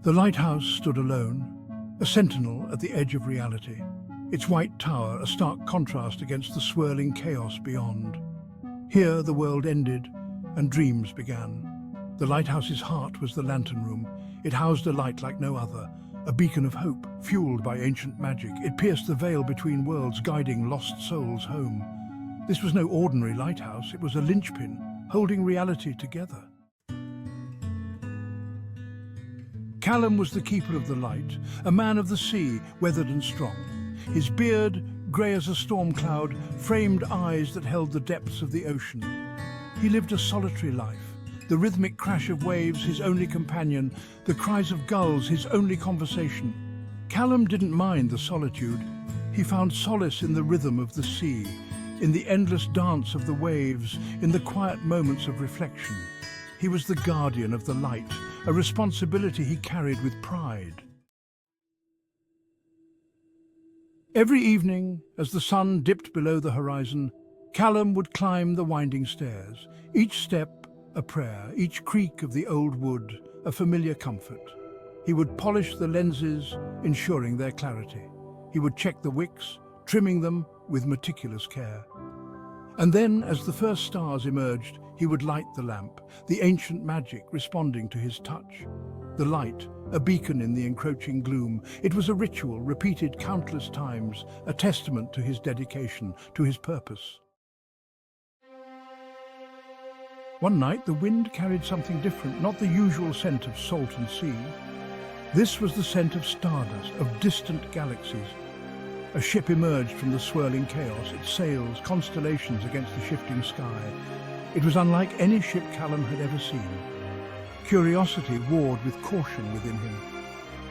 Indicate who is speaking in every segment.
Speaker 1: The lighthouse stood alone, a sentinel at the edge of reality, its white tower a stark contrast against the swirling chaos beyond. Here the world ended and dreams began. The lighthouse's heart was the lantern room. It housed a light like no other, a beacon of hope, fueled by ancient magic. It pierced the veil between worlds, guiding lost souls home. This was no ordinary lighthouse, it was a linchpin, holding reality together. Callum was the keeper of the light, a man of the sea, weathered and strong. His beard, grey as a storm cloud, framed eyes that held the depths of the ocean. He lived a solitary life, the rhythmic crash of waves his only companion, the cries of gulls his only conversation. Callum didn't mind the solitude. He found solace in the rhythm of the sea, in the endless dance of the waves, in the quiet moments of reflection. He was the guardian of the light, a responsibility he carried with pride. Every evening, as the sun dipped below the horizon, Callum would climb the winding stairs, each step a prayer, each creak of the old wood a familiar comfort. He would polish the lenses, ensuring their clarity. He would check the wicks, trimming them with meticulous care. And then, as the first stars emerged, he would light the lamp, the ancient magic responding to his touch. The light, a beacon in the encroaching gloom, it was a ritual repeated countless times, a testament to his dedication, to his purpose. One night, the wind carried something different, not the usual scent of salt and sea. This was the scent of stardust, of distant galaxies. A ship emerged from the swirling chaos, its sails, constellations against the shifting sky. It was unlike any ship Callum had ever seen. Curiosity warred with caution within him.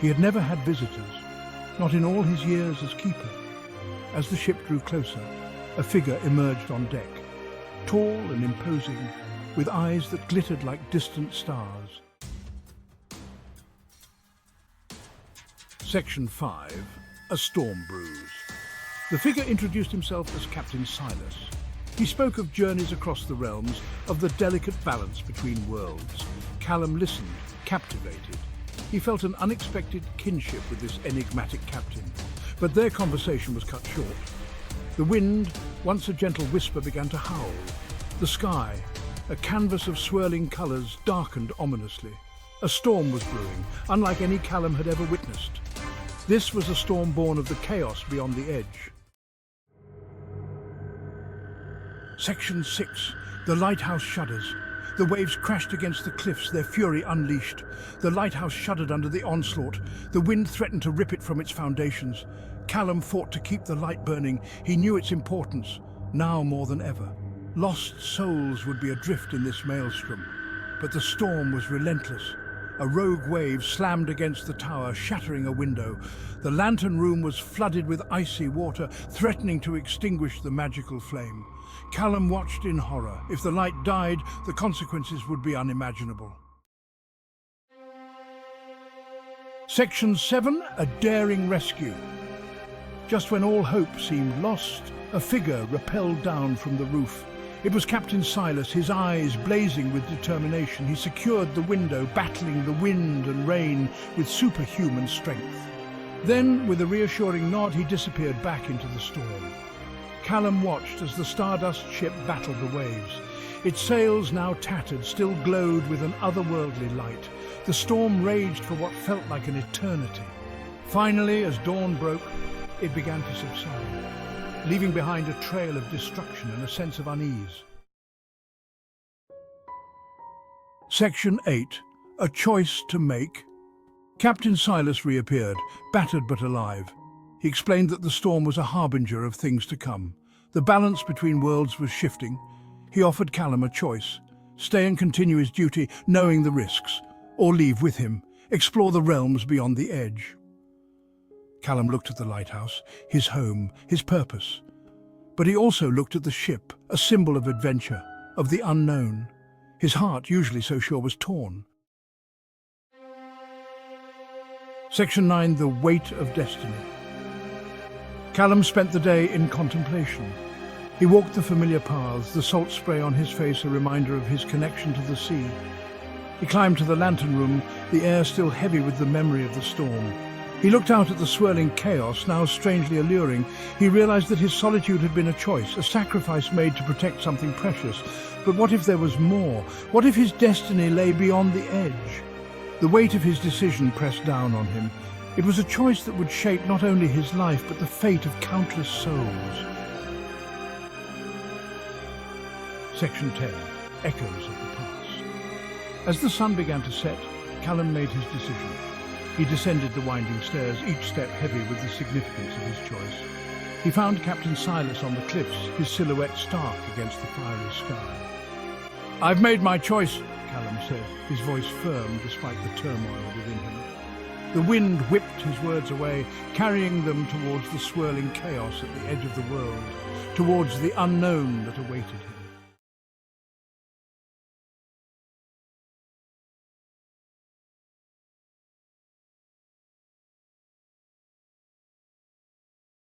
Speaker 1: He had never had visitors, not in all his years as keeper. As the ship drew closer, a figure emerged on deck, tall and imposing, with eyes that glittered like distant stars. Section 5. A Storm Brews. The figure introduced himself as Captain Silas. He spoke of journeys across the realms, of the delicate balance between worlds. Callum listened, captivated. He felt an unexpected kinship with this enigmatic captain. But their conversation was cut short. The wind, once a gentle whisper, began to howl. The sky, a canvas of swirling colours, darkened ominously. A storm was brewing, unlike any Callum had ever witnessed. This was a storm born of the chaos beyond the edge. Section 6. The lighthouse shudders. The waves crashed against the cliffs, their fury unleashed. The lighthouse shuddered under the onslaught. The wind threatened to rip it from its foundations. Callum fought to keep the light burning. He knew its importance, now more than ever. Lost souls would be adrift in this maelstrom. But the storm was relentless. A rogue wave slammed against the tower, shattering a window. The lantern room was flooded with icy water, threatening to extinguish the magical flame. Callum watched in horror. If the light died, the consequences would be unimaginable. Section 7. A Daring Rescue. Just when all hope seemed lost, a figure rappelled down from the roof. It was Captain Silas, his eyes blazing with determination. He secured the window, battling the wind and rain with superhuman strength. Then, with a reassuring nod, he disappeared back into the storm. Callum watched as the Stardust ship battled the waves. Its sails, now tattered, still glowed with an otherworldly light. The storm raged for what felt like an eternity. Finally, as dawn broke, it began to subside, leaving behind a trail of destruction and a sense of unease. Section 8. A Choice to Make. Captain Silas reappeared, battered but alive. He explained that the storm was a harbinger of things to come. The balance between worlds was shifting. He offered Callum a choice: stay and continue his duty, knowing the risks, or leave with him, explore the realms beyond the edge. Callum looked at the lighthouse, his home, his purpose. But he also looked at the ship, a symbol of adventure, of the unknown. His heart, usually so sure, was torn. Section 9. The Weight of Destiny. Callum spent the day in contemplation. He walked the familiar paths, the salt spray on his face a reminder of his connection to the sea. He climbed to the lantern room, the air still heavy with the memory of the storm. He looked out at the swirling chaos, now strangely alluring. He realized that his solitude had been a choice, a sacrifice made to protect something precious. But what if there was more? What if his destiny lay beyond the edge? The weight of his decision pressed down on him. It was a choice that would shape not only his life, but the fate of countless souls. Section 10. Echoes of the Past. As the sun began to set, Callum made his decision. He descended the winding stairs, each step heavy with the significance of his choice. He found Captain Silas on the cliffs, his silhouette stark against the fiery sky. "I've made my choice," Callum said, his voice firm despite the turmoil within him. The wind whipped his words away, carrying them towards the swirling chaos at the edge of the world, towards the unknown that awaited him.